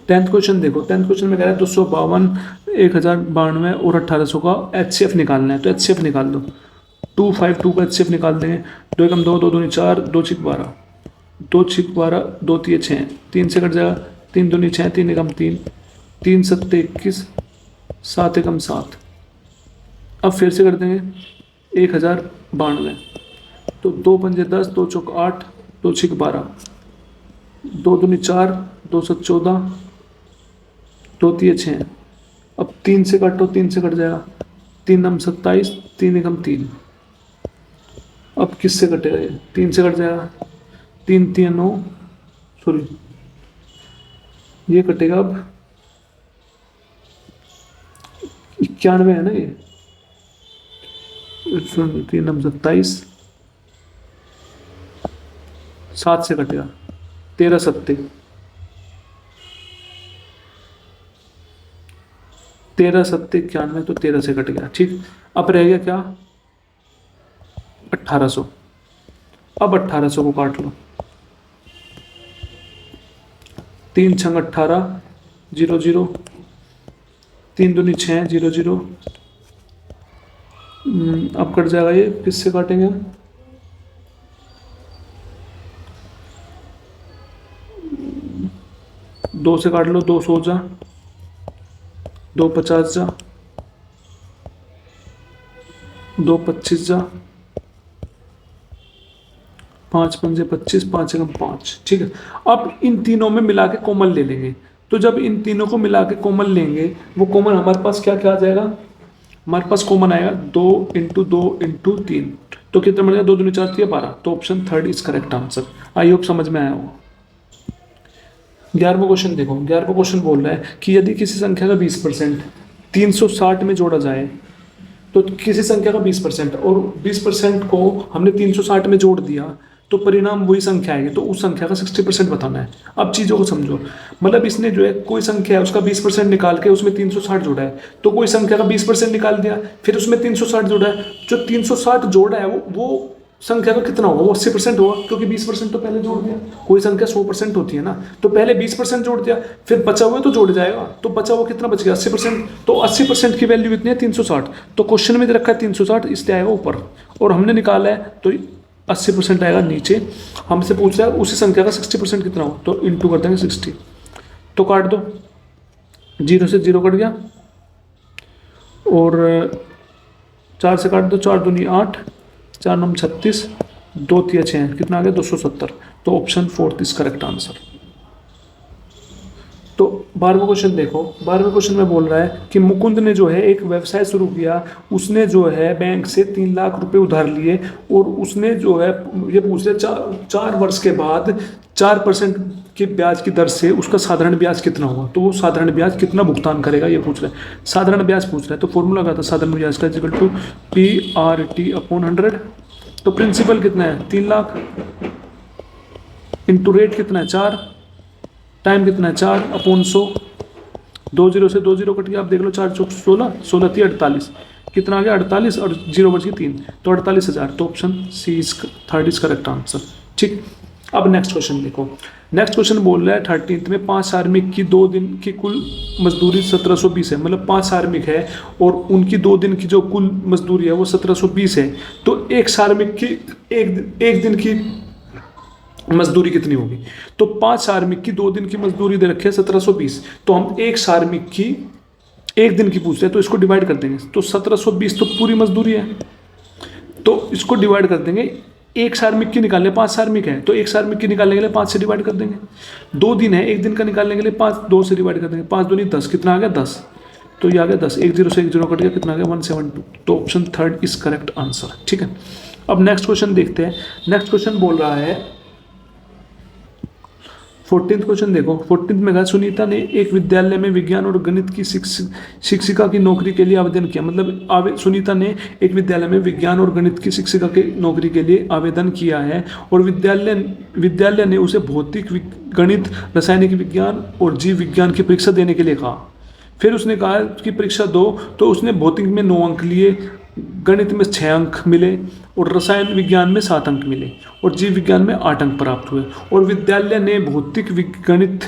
10th question देखो, 10th question में कह रहा है 252, 1092 और 1800 का HCF निकालना है। तो HCF निकाल दो, 252 का HCF निकाल देंगे। 2 एकम 2, 2 दूनी 4, 2 छिक 12, 2 छिक 12, 2 तिये 6, 3 से कट जाएगा, 3 दूनी 6, 3 एकम 3, 3 सत्ते 21, 7 एकम 7। अब फिर से कर देंगे 1092, तो 2 पंजे 10, 2 चौक 8, 2 छिक 12, 2 दूनी 4, 2 सत 14, 2 तिये 6। अब 3 से काटो, 3 से कट जाएगा, 3 नम 27, 3 एकम 3। अब किससे कटेगा ये? 3 से कट जाएगा, 3 तिये 9, सॉरी ये कटेगा अब 91 है ना ये, 3 नम 27, 7 से कटेगा, 13 सत्ते, 13 सत्ते 91, तो 13 से कट गया। ठीक, अब रह गया क्या? 1800। अब 1800 को काट लो, 3 छंग 18, 0 0, 3 दूनी 6, 0 0। अब कट जाएगा ये, किससे काटेंगे हम? 2 से काट लो, 2 100 जा, 2 50 जा, 2 25 जा, 5 पंजे 25, 5 एकम 5। ठीक है, अब इन तीनों में मिला के कॉमन ले लेंगे। तो जब इन तीनों को मिला के कॉमन लेंगे, वो कॉमन हमारे पास क्या क्या आ जाएगा? हमारे पास कॉमन आएगा 2 × 2 × 3, तो कितना बनेगा? 2 दूनी 4 3 12। तो option 3 is correct answer. I hope समझ में आया हो। 11वां क्वेश्चन देखो, 11वां क्वेश्चन बोल रहा है कि यदि किसी संख्या का 20% 360 में जोड़ा जाए, तो किसी संख्या का 20% और 20% को हमने 360 में जोड़ दिया, तो परिणाम वही संख्या आएगी, तो उस संख्या का 60% बताना है। अब चीज़ों को समझो, मतलब इसने जो है कोई संख्या है उसका 20% निकाल के उसमें 360 जोड़ा है, तो कोई संख्या का 20% निकाल दिया, फिर उसमें 360 जोड़ा है। जो 360 जोड़ा है वो संख्या का कितना होगा? वो 80% होगा, क्योंकि 20% तो पहले जोड़ दिया। कोई संख्या 100% होती है ना, तो पहले 20% जोड़ दिया, फिर बचा हुआ तो जोड़ जाएगा, तो बचा हुआ कितना बच गया? 80%। तो 80% की वैल्यू कितनी है? 360। तो क्वेश्चन में रखा है 360, इसलिए आएगा ऊपर, और हमने निकाला है तो 80% आएगा नीचे। हमसे पूछ रहा है उसी संख्या का 60% कितना हो, तो इंटू कर देंगे 60। तो काट दो, 0 से 0 कट गया, और 4 से काट दो, 4 दूनी 8, 4 9 36, 2 3 6, कितना आ गया? 270। तो ऑप्शन 4 इज करेक्ट आंसर। तो 12वां क्वेश्चन देखो, 12वें क्वेश्चन में बोल रहा है कि मुकुंद ने जो है एक व्यवसाय शुरू किया, उसने जो है बैंक से 3 लाख रुपए उधार लिए, और उसने जो है ये पूछ रहे 4 वर्ष के बाद 4% के ब्याज की दर से उसका साधारण ब्याज कितना होगा, तो वो साधारण ब्याज कितना भुगतान करेगा ये पूछ रहा है। साधारण ब्याज पूछ रहा है, तो फॉर्मूला क्या था साधारण ब्याज का? Equal to PRT/100। तो प्रिंसिपल कितना है? 3 लाख, इंटू रेट कितना है? 4, टाइम कितना है? 4/100। 2 0 से 2 0 कट गया। आप देख लो, 4 चौक 16, 16 3 48, कितना आ गया? 48, और 0 बच गई 3, तो 48,000। तो option C is 3 is correct answer. ठीक, अब नेक्स्ट क्वेश्चन देखो। नेक्स्ट क्वेश्चन बोल रहा है 13th में 5 श्रमिक की 2 दिन की कुल मजदूरी 1720 है। मतलब 5 श्रमिक है और उनकी 2 दिन की जो कुल मजदूरी है वो 1720 है। तो एक श्रमिक की एक दिन की मजदूरी कितनी होगी? तो 5 श्रमिक की 2 दिन की मजदूरी दे रखे है 1720, तो हम एक श्रमिक की 1 दिन की पूछ रहे हैं, तो इसको डिवाइड कर देंगे। तो 1720 तो पूरी मजदूरी है, तो इसको डिवाइड कर देंगे। एक श्रमिक की निकालने, 5 श्रमिक है तो एक श्रमिक की निकालने के लिए 5 से डिवाइड कर देंगे। 2 दिन है, 1 दिन का निकालने के लिए 5 2 से डिवाइड कर देंगे। 5 दूनी 10, कितना आ गया? 10। तो ये आ गया 10। 1 0 से 1 0 कट गया, कितना आ गया? 172। तो ऑप्शन 3 इज करेक्ट आंसर। ठीक है, अब नेक्स्ट क्वेश्चन देखते हैं। नेक्स्ट क्वेश्चन बोल रहा है 14th क्वेश्चन देखो। 14th में कहा सुनीता ने एक विद्यालय में विज्ञान और गणित की शिक्षिका की नौकरी के लिए आवेदन किया। मतलब सुनीता ने एक विद्यालय में विज्ञान और गणित की शिक्षिका की नौकरी के लिए आवेदन किया है, और विद्यालय ने उसे भौतिक गणित, रासायनिक विज्ञान और जीव विज्ञान की परीक्षा देने के लिए कहा। फिर उसने कहा कि परीक्षा दो, तो उसने भौतिक में 9 अंक लिए, गणित में 6 अंक मिले, और रसायन विज्ञान में 7 अंक मिले, और जीव विज्ञान में 8 अंक प्राप्त हुए। और विद्यालय ने भौतिक गणित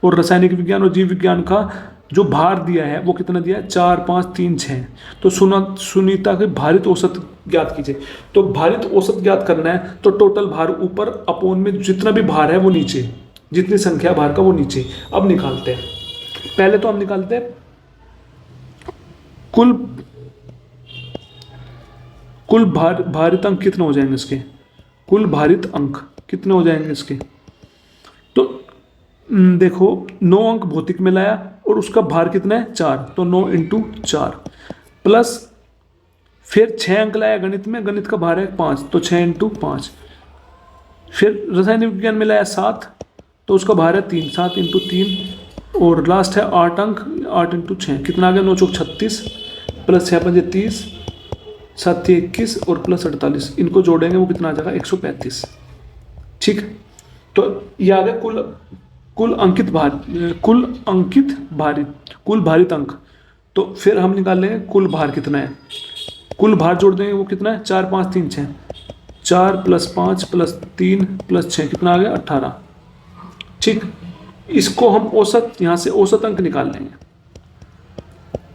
और रासायनिक विज्ञान और जीव विज्ञान का जो भार दिया है वो कितना दिया है, 4, 5, 3, 6। तो सुनीता के भारित औसत ज्ञात कीजिए। तो भारित औसत ज्ञात करना है तो टोटल भार ऊपर, अपोन में जितना भी भार है वो नीचे, जितनी संख्या भार का वो नीचे। अब निकालते हैं, पहले तो हम निकालते हैं कुल भारित अंक कितने हो जाएंगे इसके, कुल भारित अंक कितने हो जाएंगे इसके। तो देखो 9 अंक भौतिक में लाया और उसका भार कितना है 4, तो 9 × 4 प्लस फिर 6 अंक लाया गणित में, गणित का भार है 5, तो 6 × 5। फिर रसायन विज्ञान में लाया 7, तो उसका भार है 3, 7 × 3। और लास्ट है 8 अंक, 8 × 6 कितना आ गया, 9 × 36 प्लस 6 × 30, 7 × 21 और प्लस 48। इनको जोड़ेंगे वो कितना आ जाएगा 135। ठीक, तो ये आ गया कुल भारित अंक। तो फिर हम निकाल लेंगे कुल भार कितना है, कुल भार जोड़ देंगे वो कितना है 4, 5, 3, 6, 4 + 5 + 3 + 6 कितना आ गया 18। ठीक, इसको हम औसत, यहाँ से औसत अंक निकाल लेंगे।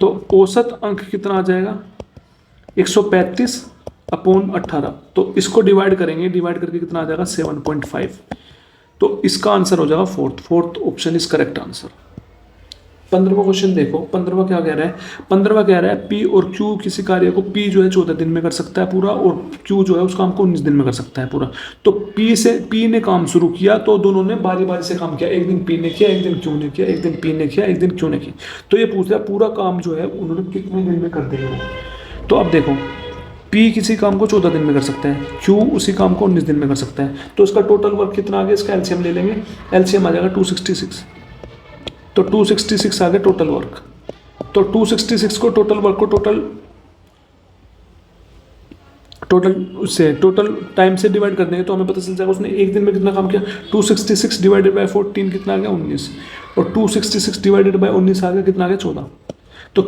तो औसत अंक कितना आ जाएगा 135/18। तो इसको डिवाइड करेंगे, डिवाइड करके कितना आ जाएगा 7.5। तो इसका आंसर हो जाएगा fourth option is correct answer. 15वां क्वेश्चन देखो, 15वां क्या कह रहा है, 15वां कह रहा है P और Q किसी कार्य को P जो है 14 दिन में कर सकता है पूरा, और Q जो है उस काम को 19 दिन में कर सकता है पूरा। तो P ने काम शुरू किया, तो दोनों ने बारी बारी से काम किया, एक दिन P ने किया, एक दिन Q ने किया, एक दिन P ने किया, एक दिन Q ने किया। तो ये पूछ रहा है पूरा काम जो है उन्होंने कितने दिन में कर दिया। तो अब देखो P किसी काम को 14 दिन में कर सकता है, Q उसी काम को 19 दिन में कर सकता है। तो इसका टोटल वर्क कितना आ गया, इसका एलसीएम ले लेंगे, एलसीएम आ जाएगा 266। तो 266 आ गया टोटल वर्क। तो 266 को टोटल वर्क को टोटल टाइम से डिवाइड कर देंगे तो हमें पता चल जाएगा उसने एक दिन में कितना काम किया। 266 डिवाइडेड बाय 14 कितना आ गया 19, और 266 डिवाइडेड बाय 19 आ गया कितना आ गया 14। तो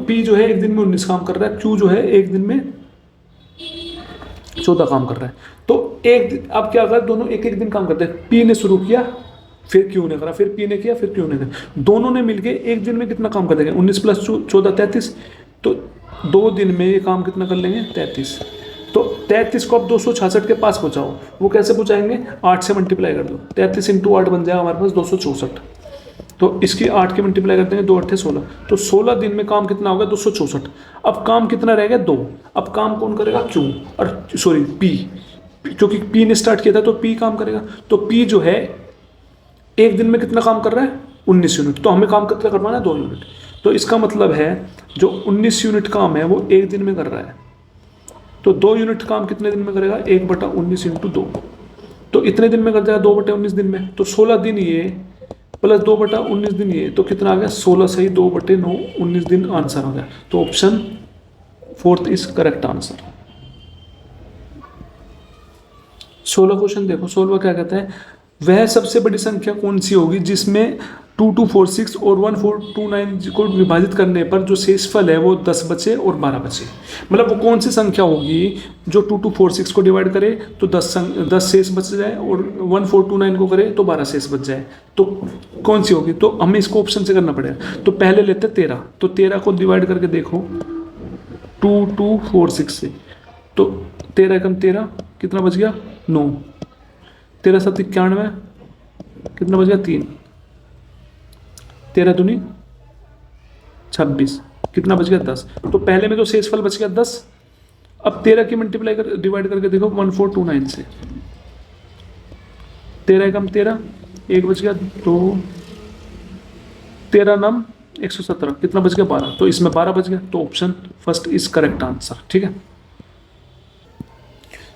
P जो है एक दिन में 19 काम कर रहा है, Q जो है एक दिन में 14 काम कर रहा है। तो अब क्या कर, दोनों एक एक दिन काम करते हैं। P ने शुरू किया, फिर Q ने करा, फिर P ने किया, फिर Q ने करा। दोनों ने मिलके एक दिन में कितना काम कर देंगे, 19 + 14 33। तो 2 दिन में ये काम कितना कर लेंगे 33। तो 33 को अब 266 के पास पहुँचाओ, वो कैसे पहुँचाएंगे, 8 से मल्टीप्लाई कर दो, 33 × 8 बन जाएगा हमारे पास 264। तो इसकी 8 के मल्टीप्लाई करते हैं, 2 × 8 = 16। तो 16 दिन में काम कितना होगा 264। अब काम कितना रह गया 2। अब काम कौन करेगा Q, और सॉरी P, क्योंकि P ने स्टार्ट किया था तो P काम करेगा। तो P जो है एक दिन में कितना काम कर रहा है 19 यूनिट, तो हमें काम कितना करवाना है 2 यूनिट। तो इसका मतलब है जो 19 यूनिट काम है वो एक दिन में कर रहा है। तो 2 यूनिट काम कितने दिन में करेगा, 1/19 × 2। तो इतने दिन में कर जाएगा 2/19 दिन में। तो 16 दिन ये प्लस 2/19 दिन ये, तो कितना आ गया 16 सही 2/9 19 दिन आंसर हो गया। तो option 4 is correct answer. 16 question देखो, 16 क्या कहता है, वह सबसे बड़ी संख्या कौन सी होगी जिसमें 2246 और 1429 को विभाजित करने पर जो शेषफल है वो 10 बचे और 12 बचे। मतलब वो कौन सी संख्या होगी जो 2246 को डिवाइड करे तो 10 शेष बच जाए, और 1429 को करे तो 12 शेष बच जाए। तो कौन सी होगी, तो हमें इसको ऑप्शन से करना पड़ेगा। तो पहले लेते 13, तो 13 को डिवाइड करके देखो 2246 से, तो 13 × 13 कितना बच गया 9, 13 × 7 = 91, कितना बच गया 3, 13 दूनी 26, कितना बच गया 10। तो पहले में तो शेषफल बच गया 10। अब 13 की मल्टीप्लाई कर डिवाइड करके देखो 1429 से, 13 × 13 1 बच गया 2, 13 9 117, कितना बच गया 12। तो इसमें 12 बच गया। तो option first is correct answer. ठीक है।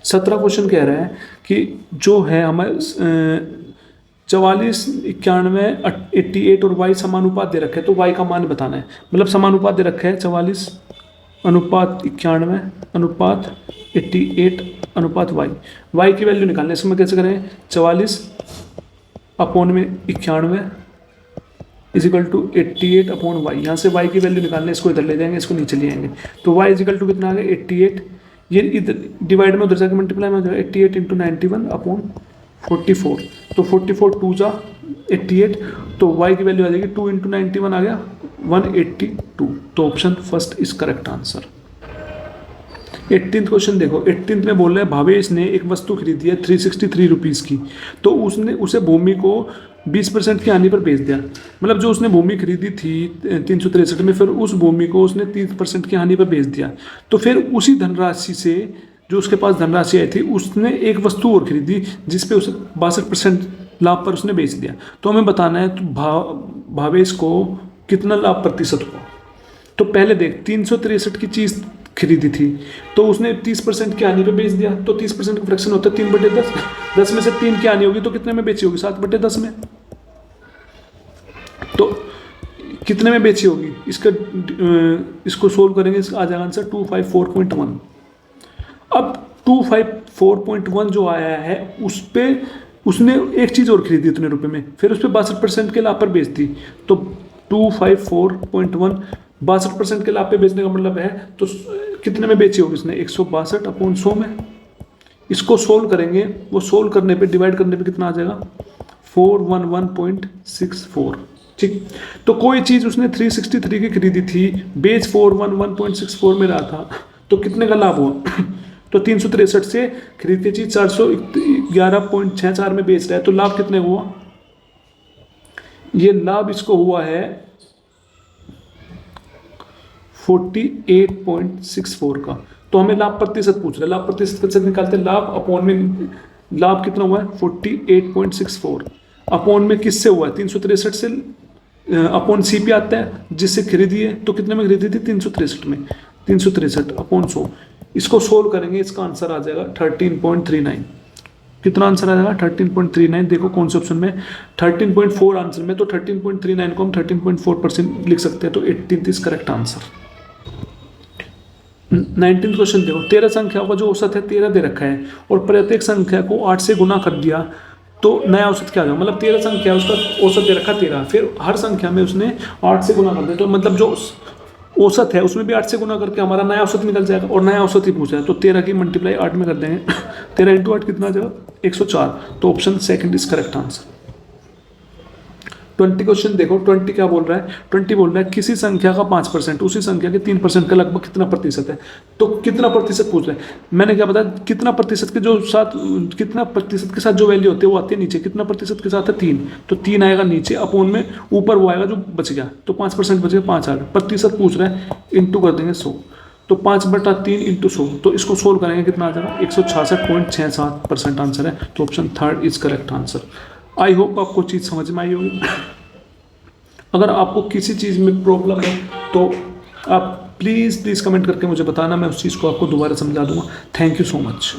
17 क्वेश्चन कह रहा है कि जो है हमें 44 91 88 और y समानुपात दे रखे हैं, तो y का मान बताना है। मतलब समानुपात दे रखे है 44 अनुपात 91 अनुपात 88 अनुपात y की वैल्यू निकालना है। इसमें कैसे करें, 44 अपॉन में 91 = 88/y। यहाँ से y की वैल्यू निकालना है, इसको इधर ले जाएंगे, इसको नीचे ले आएंगे। तो y = कितना आ गया 88, ये इधर डिवाइड में उधर जाकर मल्टीप्लाई में हो जाएगा 88 × 91/44। तो 44 2 जा 88, तो y की वैल्यू आ जाएगी 2 इंटू 91 आ गया 182। तो option first is correct answer. 18th question देखो, 18th में बोल रहे हैं भावेश ने एक वस्तु खरीदी है 363 रुपीज़ की, तो उसने उसे भूमि को 20% की हानि पर बेच दिया। मतलब जो उसने भूमि खरीदी थी 363 में, फिर उस भूमि को उसने 30% की हानि पर बेच दिया। तो फिर उसी धनराशि से, जो उसके पास धनराशि आई थी, उसने एक वस्तु और खरीदी जिसपे उसे 62% लाभ पर उसने बेच दिया। तो हमें बताना है तो भावेश को कितना लाभ प्रतिशत हुआ। तो पहले देख, 363 की चीज़ खरीदी थी तो उसने 30% की हानि पे बेच दिया, तो 30% का फ्रैक्शन होता है 3/10। 10 में से 3 की हानि होगी तो कितने में बेची होगी? 7/10 में। तो कितने में बेची होगी? इसको सोल्व करेंगे, इसका आ जाएगा आंसर 254.1। अब 254.1 जो आया है उस पे उसने एक चीज़ और खरीदी इतने रुपए में, फिर उस पर 62% के लाभ पर बेच दी। तो 254.1 62% के लाभ पे बेचने का मतलब है तो कितने में बेची होगी उसने? 162/100 में। इसको सोल्व करेंगे, वो सोल्व करने पे, डिवाइड करने पे कितना आ जाएगा? 411.64। ठीक, तो कोई चीज़ उसने 363 की खरीदी थी, बेच 411.64 में रहा था, तो कितने का लाभ हुआ? तो 363 से खरीद की चीज 411.64 में बेच रहा है, तो लाभ कितने हुआ? ये लाभ इसको हुआ है 48.64 का। तो हमें लाभ प्रतिशत पूछ रहा है, लाभ प्रतिशत कैसे निकालते हैं? लाभ अपॉन में, लाभ कितना हुआ है? 48.64 अपॉन में किससे हुआ है? 363 से अपॉन सी पे आता है, जिससे खरीदी है। तो कितने में खरीदी थी? 363 में। 363 अपॉन 100, इसको सोल्व करेंगे, इसका आंसर आ जाएगा 13.39। कितना आंसर आ जाएगा? 13.39। देखो कौन से ऑप्शन में? 13.4 आंसर में, तो 13.39 को हम 13.4% लिख सकते हैं, तो 18th is correct answer. 19th question देखो, 13 संख्याओं का जो औसत है 13 दे रखा है और प्रत्येक संख्या को 8 से गुना कर दिया, तो नया औसत क्या आ जाएगा? मतलब 13 संख्या उसका औसत दे रखा 13, फिर हर संख्या में उसने 8 से गुना कर दिया, तो मतलब जो औसत है उसमें भी 8 से गुना करके हमारा नया औसत निकल जाएगा, और नया औसत ही पूछा है, तो 13 की मल्टीप्लाई 8 में कर देंगे। 13 इंटू 8 कितना आ जाएगा? 104। तो option second is correct answer. 20 question देखो, 20 क्या बोल रहा है? 20 बोल रहा है किसी संख्या का 5% उसी संख्या के 3% का लगभग कितना प्रतिशत है? तो कितना प्रतिशत पूछ रहा है? मैंने क्या बताया, कितना प्रतिशत के जो साथ, कितना प्रतिशत के साथ जो वैल्यू होती है वो आती है नीचे, कितना प्रतिशत के साथ है? 3, तो 3 आएगा नीचे, अपॉन में ऊपर वो आएगा जो बच गया, तो 5% बच गया, 5 आ गया। प्रतिशत पूछ रहा है, इंटू कर देंगे 100, तो 5/3 इंटू 100, तो इसको सोल्व करेंगे, कितना आ जाएगा? 166.67% आंसर है, तो option third is correct answer. I hope आपको चीज़ समझ में आई होगी। अगर आपको किसी चीज़ में प्रॉब्लम है तो आप प्लीज़ कमेंट करके मुझे बताना, मैं उस चीज़ को आपको दोबारा समझा दूंगा। Thank you so much.